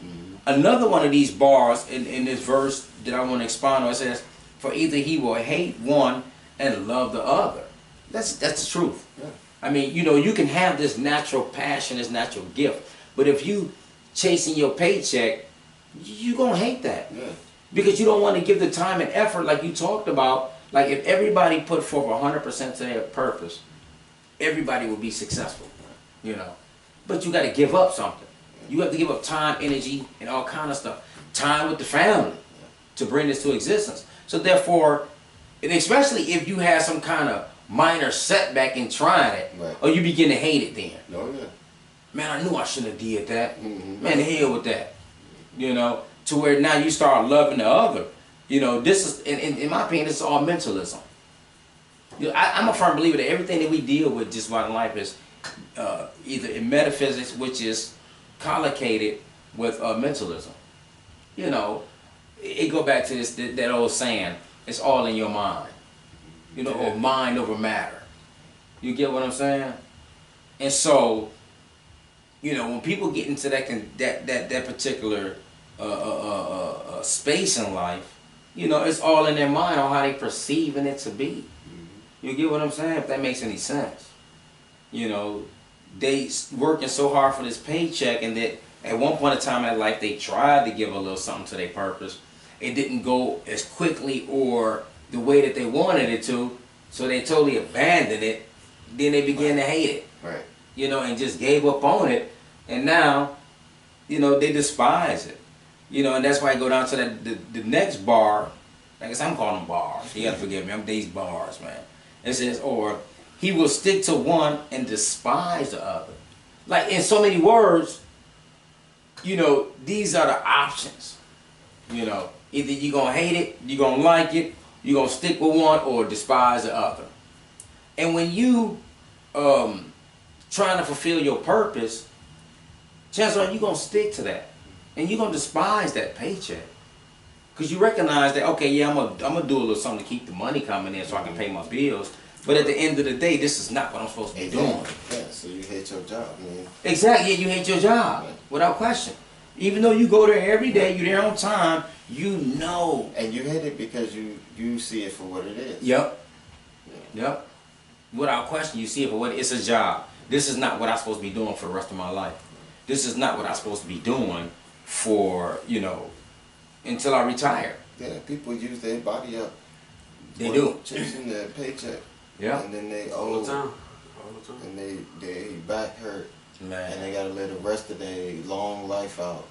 Another one of these bars in this verse that I want to expound on, it says, for either he will hate one and love the other. That's the truth. Yeah. I mean, you know, you can have this natural passion, this natural gift, but if you chasing your paycheck, you're going to hate that. Yeah. Because you don't want to give the time and effort like you talked about. Like, if everybody put forth 100% to their purpose, everybody will be successful, you know. But you got to give up something. You have to give up time, energy, and all kind of stuff. Time with the family to bring this to existence. So therefore, and especially if you have some kind of minor setback in trying it, or you begin to hate it then. Oh, yeah. Man, I knew I shouldn't have did that. Man, the hell with that. You know, to where now you start loving the other. You know, this is, in my opinion, this is all mentalism. You know, I'm a firm believer that everything that we deal with just about in life is either in metaphysics, which is collocated with mentalism. You know, it go back to this that old saying, it's all in your mind. You know, or mind over matter. You get what I'm saying? And so, you know, when people get into that particular space in life, you know, it's all in their mind on how they perceiving it to be. You get what I'm saying? If that makes any sense. You know, they working so hard for this paycheck, and that at one point in time in life they tried to give a little something to their purpose. It didn't go as quickly or the way that they wanted it to, so they totally abandoned it. Then they began to hate it. Right. You know, and just gave up on it, and now, you know, they despise it. You know, and that's why I go down to the next bar. I guess I'm calling them bars. You gotta forgive me. I'm these bars, man. It says, or he will stick to one and despise the other. Like, in so many words, you know, these are the options. You know, either you're gonna hate it, you're gonna like it, you're gonna stick with one, or despise the other. And when you trying to fulfill your purpose, chances are you're gonna stick to that. And you're going to despise that paycheck. Because you recognize that, okay, yeah, I'm gonna do a little something to keep the money coming in so I can pay my bills. But at the end of the day, this is not what I'm supposed to be doing. Yeah, so you hate your job, man. Exactly, yeah, you hate your job, without question. Even though you go there every day, you're there on time, you know. And you hate it because you see it for what it is. Yep. Yeah. Yep. Without question, you see it for what it's a job. This is not what I'm supposed to be doing for the rest of my life. This is not what I'm supposed to be doing for, you know, until I retire. Yeah, people use their body up. They do. Chasing their paycheck. Yeah. And then they all the time. And they back hurt. Man. And they gotta live the rest of their long life out.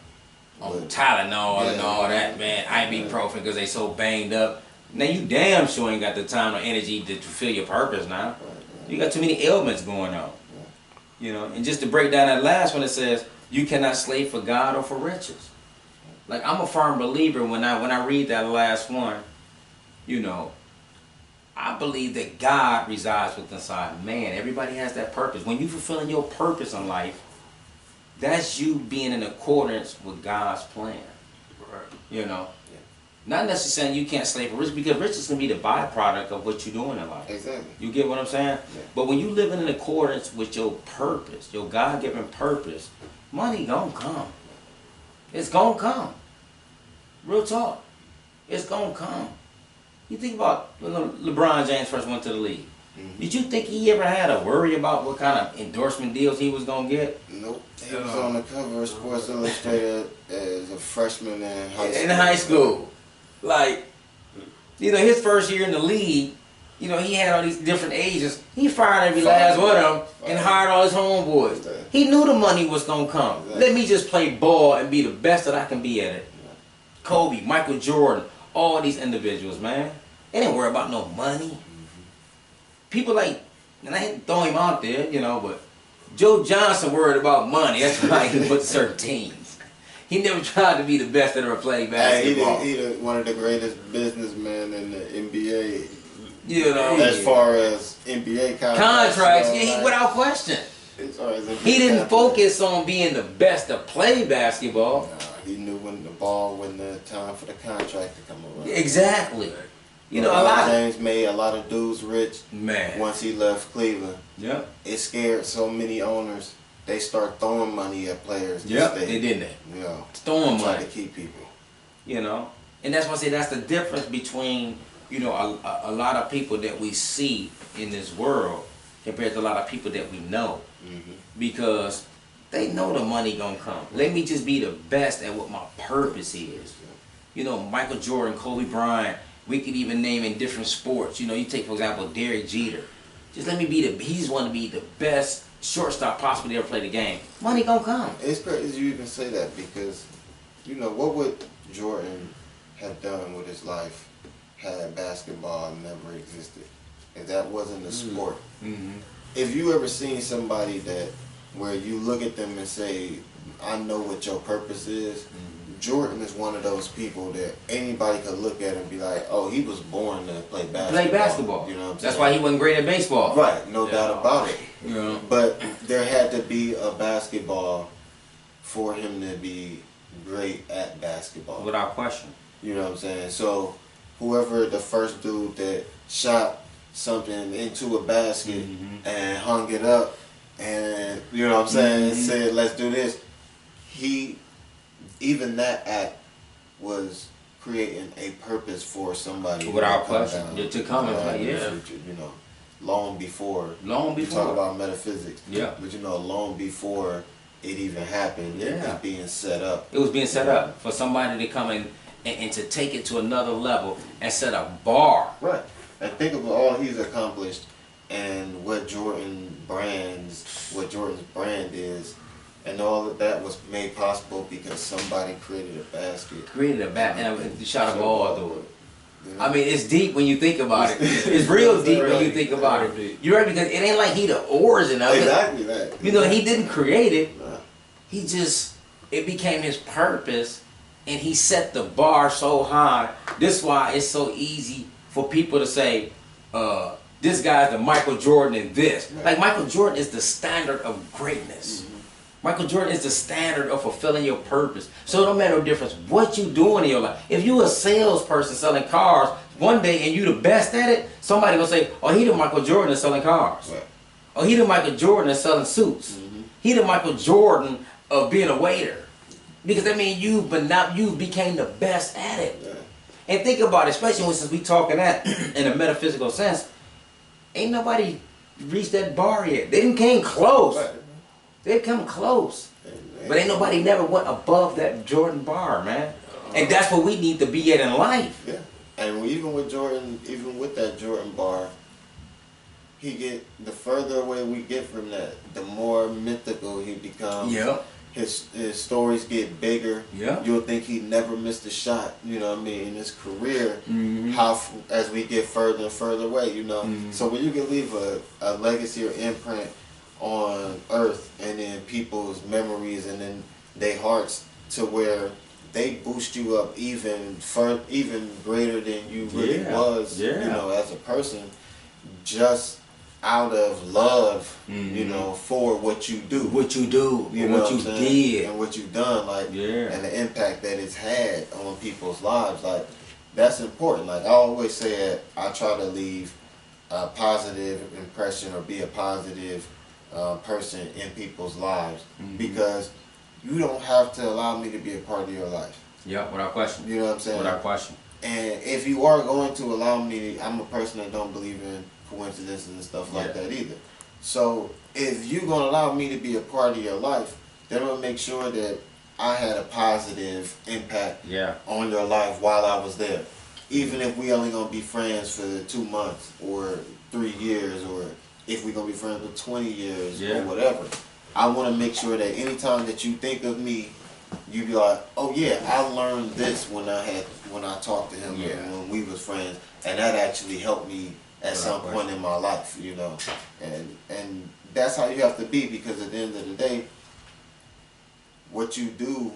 On Tylenol and all that, man. Ibuprofen because they so banged up. Now you damn sure ain't got the time or energy to fulfill your purpose now. You got too many ailments going on. You know, and just to break down that last one, it says, you cannot slave for God or for riches. Like, I'm a firm believer when I read that last one, you know, I believe that God resides within inside man. Everybody has that purpose. When you're fulfilling your purpose in life, that's you being in accordance with God's plan. Right. You know? Yeah. Not necessarily you can't slave for riches, because riches can be the byproduct of what you're doing in life. Exactly. You get what I'm saying? Yeah. But when you living in accordance with your purpose, your God-given purpose, money gonna come. It's gonna come. Real talk. It's gonna come. You think about when LeBron James first went to the league. Did you think he ever had to worry about what kind of endorsement deals he was gonna get? Nope. He was on the cover of Sports Illustrated as a freshman in high school. In high school. Like, you know, his first year in the league, you know, he had all these different agents. He fired every last one of them and hired all his homeboys. Exactly. He knew the money was going to come. Exactly. Let me just play ball and be the best that I can be at it. Kobe, Michael Jordan, all these individuals, man. They didn't worry about no money. People like, and I ain't throwing him out there, you know, but Joe Johnson worried about money. That's why he put certain teams. He never tried to be the best that ever played basketball. He one of the greatest businessmen in the NBA. You know, as far as NBA contracts, without question. He didn't focus on being the best to play basketball. Nah, he knew when the time for the contract to come around. Exactly. You know, James made a lot of dudes rich. Man, once he left Cleveland, yeah, it scared so many owners. They start throwing money at players. Yeah, they didn't. You know, throwing try money to keep people. You know, and that's why I say that's the difference between a lot of people that we see in this world compared to a lot of people that we know, because they know the money gonna come. Let me just be the best at what my purpose is. You know, Michael Jordan, Kobe Bryant. We could even name in different sports. You know, you take for example Derek Jeter. Just let me be he's want to be the best shortstop possibly ever play the game. Money gonna come. It's crazy you even say that, because you know what would Jordan have done with his life had basketball never existed? If that wasn't a sport. If you ever seen somebody that where you look at them and say, I know what your purpose is, Jordan is one of those people that anybody could look at and be like, oh, he was born to play basketball. You know what I'm saying? That's why he wasn't great at baseball. Right, no doubt about it. Yeah. But there had to be a basketball for him to be great at basketball. Without question. You know what I'm saying? So whoever the first dude that shot something into a basket and hung it up and, you know what I'm saying, said, let's do this, even that act was creating a purpose for somebody. Without question. To come and play, you know, long before. You talk about metaphysics. Yeah. But you know, long before it even happened, it was being set up. It was being set up for somebody to come in and to take it to another level and set a bar. Right. And think of all he's accomplished and what Jordan's brand is. And all of that was made possible because somebody created a basket. And shot a ball through it. Yeah. I mean, it's deep when you think about it. It's real deep when you think about it. You're right, because it ain't like he the origin of it. Exactly that. You know, he didn't create it. He just, it became his purpose, and he set the bar so high. This is why it's so easy for people to say, this guy's the Michael Jordan in this. Like, Michael Jordan is the standard of greatness. Michael Jordan is the standard of fulfilling your purpose. So it don't matter the difference what you doing in your life. If you a salesperson selling cars one day and you the best at it, somebody gonna say, oh, he the Michael Jordan is selling cars. Right. Oh, he the Michael Jordan is selling suits. He the Michael Jordan of being a waiter. Because that means you became the best at it. Yeah. And think about it, especially since we talking that in a metaphysical sense, ain't nobody reached that bar yet. They didn't came close. Right. They come close, but ain't nobody never went above that Jordan bar, man. And that's what we need to be at in life. Yeah, and even with Jordan, even with that Jordan bar, the further away we get from that, the more mythical he becomes. Yeah. His stories get bigger. Yeah. You'll think he never missed a shot, you know what I mean, in his career, as we get further and further away, you know. So when you can leave a legacy or imprint on earth and in people's memories and in their hearts to where they boost you up even greater than you really was, you know, as a person, just out of love, you know, for what you do. What you do, you know what you did. And what you've done, like, and the impact that it's had on people's lives. Like, that's important. Like, I always say, I try to leave a positive impression or be a positive person in people's lives, because you don't have to allow me to be a part of your life. Yeah, without question. You know what I'm saying? Without question. And if you are going to allow me, I'm a person that don't believe in coincidences and stuff like that either. So if you're going to allow me to be a part of your life, then I'm going to make sure that I had a positive impact on your life while I was there. Even if we only going to be friends for 2 months or 3 years, or if we're going to be friends for 20 years or whatever. I want to make sure that anytime that you think of me, you be like, oh yeah, I learned this when I talked to him when we was friends, and that actually helped me at some point in my life, you know. And that's how you have to be, because at the end of the day, what you do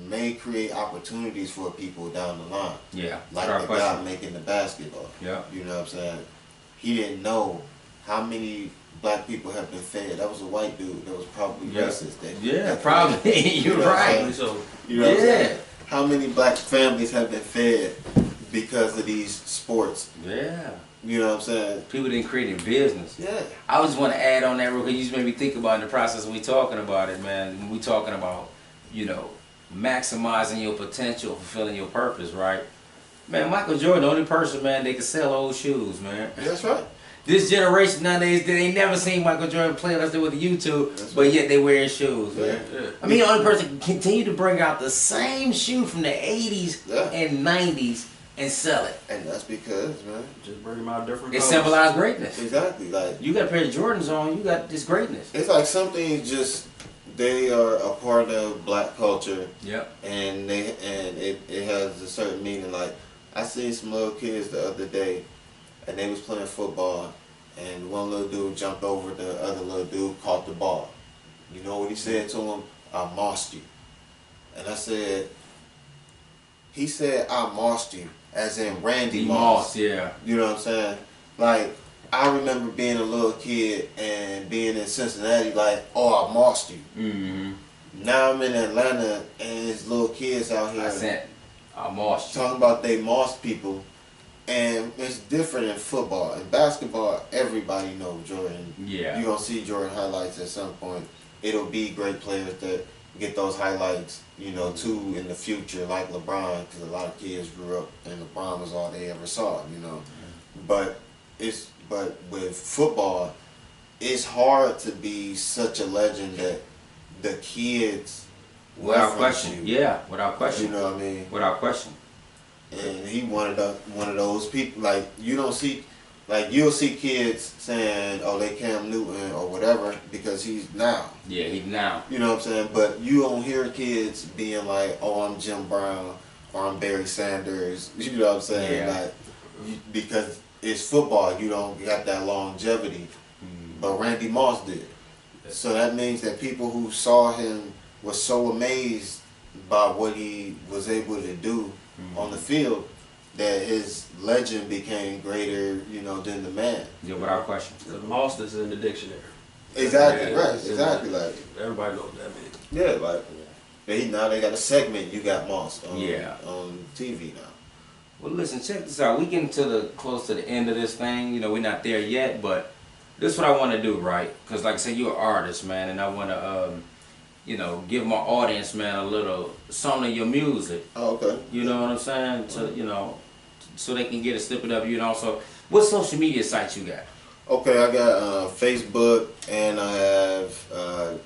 may create opportunities for people down the line. Yeah. Like the guy making the basketball. Yeah. You know what I'm saying? He didn't know how many black people have been fed. That was a white dude that was probably racist. That probably. You're right. So, you know what I'm saying? How many black families have been fed because of these sports? Yeah. You know what I'm saying? People didn't create a business. Yeah. I just want to add on that real quick. You just made me think about in the process we talking about it, man. When we talking about, you know, maximizing your potential, fulfilling your purpose, right? Man, Michael Jordan, the only person, man, they can sell old shoes, man. That's right. This generation nowadays, they ain't never seen Michael Jordan play unless they with YouTube, but yet they wearing shoes, man. Yeah. I mean, the only person can continue to bring out the same shoe from the 80s and 90s and sell it. And that's because, man, just bring them out different it colors. symbolizes greatness. Exactly. Like, you got a pair of Jordans on, you got this greatness. It's like something just, they are a part of black culture. Yep. And it has a certain meaning. Like, I seen some little kids the other day, and they was playing football, and one little dude jumped over the other little dude, caught the ball. You know what he said to him? I mossed you. And I said, he said, I mossed you, as in Randy Moss. Yeah. You know what I'm saying? Like, I remember being a little kid and being in Cincinnati like, oh, I mossed you. Mm-hmm. Now I'm in Atlanta and there's little kids out here I mossed you. talking about they mossed people. And it's different in football. In basketball, everybody knows Jordan. Yeah. You're going to see Jordan highlights at some point. It'll be great players that get those highlights, you know, too, in the future, like LeBron, because a lot of kids grew up and LeBron was all they ever saw, you know. But with football, it's hard to be such a legend that the kids without question. Yeah, without question. You know what I mean? Without question. And he one of those people. Like, you don't see, like, you'll see kids saying, "Oh, they Cam Newton or whatever," because he's now. Yeah, he's now. You know what I'm saying? But you don't hear kids being like, "Oh, I'm Jim Brown," or "I'm Barry Sanders." You know what I'm saying? Yeah. Like, because it's football, you don't got that longevity. But Randy Moss did. So that means that people who saw him were so amazed by what he was able to do on the field that his legend became greater, you know, than the man. Yeah, without question. The Moss is in the dictionary. Exactly, yeah, right. Exactly, like, everybody knows that means. Yeah, like, now they got a segment, You Got Moss on TV now. Well, listen, check this out. We getting close to the end of this thing. You know, we're not there yet, but this is what I want to do, right? Because, like I said, you're an artist, man, and I want to, you know, give my audience, man, a little song of your music. Oh, okay. You know what I'm saying? To, you know, so they can get a snippet of you. And also, what social media sites you got? Okay, I got Facebook and I have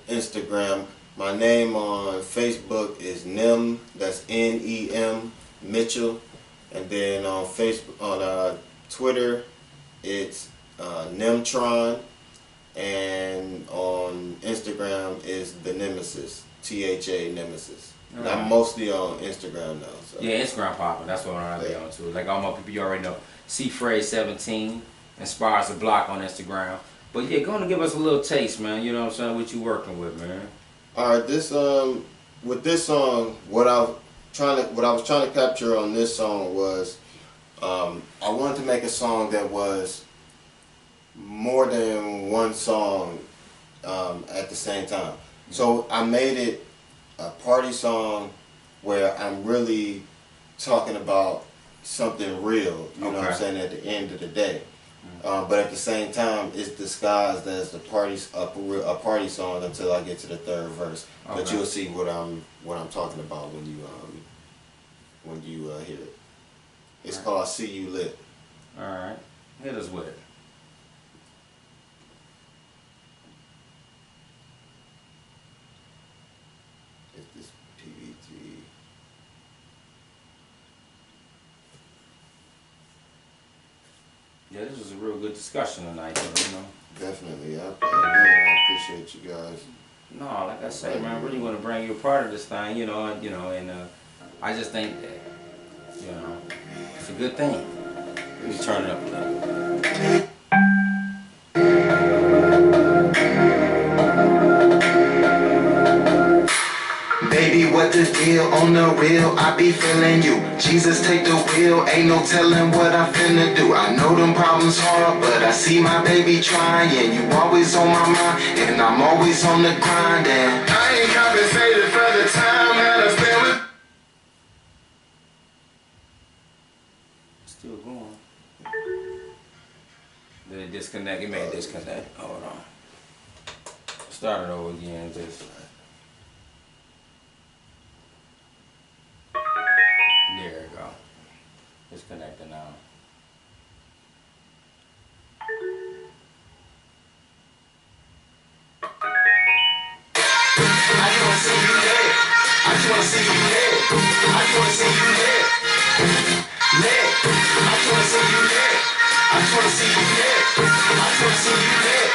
Instagram. My name on Facebook is Nem. That's N-E-M Mitchell. And then on Facebook, on Twitter, it's Nemtron, and on Instagram is the Nemesis, T-H-A Nemesis. Right. I'm mostly on Instagram now. So. Yeah, Instagram popping. That's what I'm be on too. Like all my people, you already know. C-Phrase17 inspires the block on Instagram. But yeah, go on and give us a little taste, man. You know what I'm saying? What you working with, man? All right, this with this song, what I was trying to capture on this song was, I wanted to make a song that was more than one song at the same time. So I made it a party song where I'm really talking about something real, you know what I'm saying, at the end of the day. But at the same time, it's disguised as a party song until I get to the third verse. But you'll see what I'm talking about when you hear it. It's called "See You Lit." All right, hit us with it. It's this PVT. Yeah, this was a real good discussion tonight, you know. Definitely, I appreciate you guys. No, like I say, man, I really want to bring you a part of this thing, you know, and I just think that, you know, it's a good thing. Let me turn it up a little. Baby, what the the deal, on the wheel, I be feeling you. Jesus take the wheel, ain't no telling what I finna do. I know them problems hard, but I see my baby trying. You always on my mind, and I'm always on the grind. And I ain't compensated for the time that I spent with. Still going. Did it disconnect? It may disconnect. Hold on. Start it over again. Just. There you go. Disconnected now. I just wanna see you lit. I just wanna see you lit. I just wanna see you lit. Lit. I just wanna see you lit. I just wanna see you lit. I just wanna see you lit.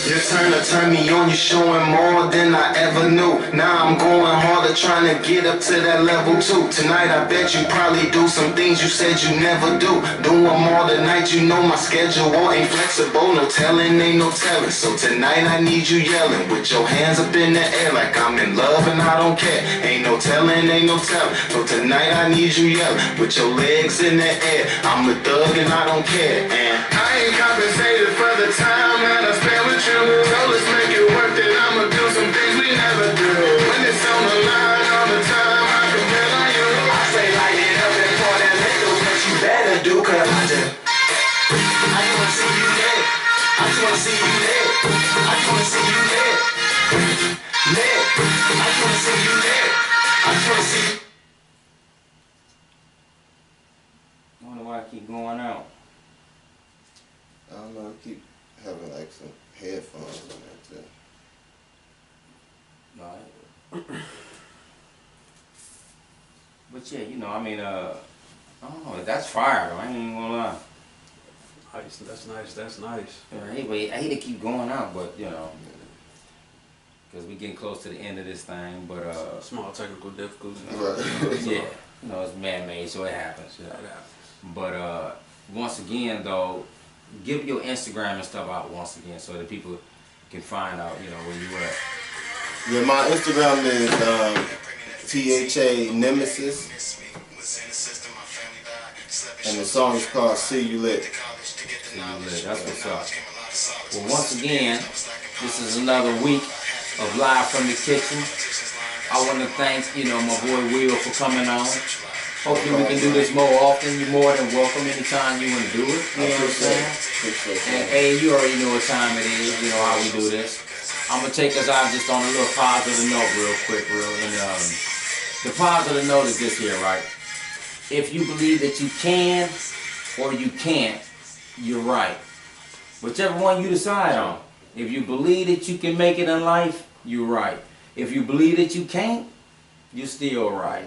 Your turn to turn me on, you showing more than I ever knew. Now I'm going harder, trying to get up to that level too. Tonight I bet you probably do some things you said you never do. Do them all tonight, you know my schedule ain't flexible. No telling, ain't no telling. So tonight I need you yelling with your hands up in the air like I'm in love and I don't care. Ain't no telling, ain't no telling. So tonight I need you yelling with your legs in the air. I'm a thug and I don't care. And I ain't compensated for the time that I spent with you. So let's make it work, then I'ma do some things we never do. When it's on the line all the time, I can bet on you. I say light it up and pour that liquor, what you better do, cause I just wanna see you lit. I just wanna see you lit. I just wanna see you lit. Lit. I just wanna see you lit. I just wanna see you. I wonder why I keep going out. I don't know, I keep having like some headphones on there too. Right. But yeah, you know, I mean, I don't know, that's fire though, I ain't even gonna lie. Nice, that's nice, that's nice. I hate to keep going out, but you know, because we getting close to the end of this thing, but Small technical difficulties. yeah, you know, it's man-made, so it happens. You know? It happens. But once again though, give your Instagram and stuff out once again so that people can find out, you know, where you at. Yeah, my Instagram is THA Nemesis. And the song is called See You Lit. See You Lit, that's what's up. Well, once again, this is another week of Live from the Kitchen. I want to thank, you know, my boy Will for coming on. Hopefully we can do this more often. You're more than welcome anytime you want to do it. You know what I'm saying? And hey, you already know what time it is. You know how we do this. I'm going to take us out just on a little positive note real quick. And the positive note is this here, right? If you believe that you can or you can't, you're right. Whichever one you decide on. If you believe that you can make it in life, you're right. If you believe that you can't, you're still right.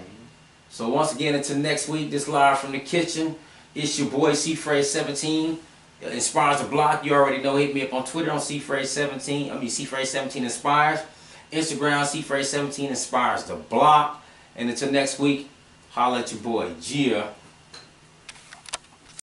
So once again, until next week, this Live from the Kitchen. It's your boy C-Phrase17. Inspires the block. You already know. Hit me up on Twitter on C-Phrase17. C-Phrase17 Inspires. Instagram C-Phrase17 Inspires the block. And until next week, holla at your boy. Gia.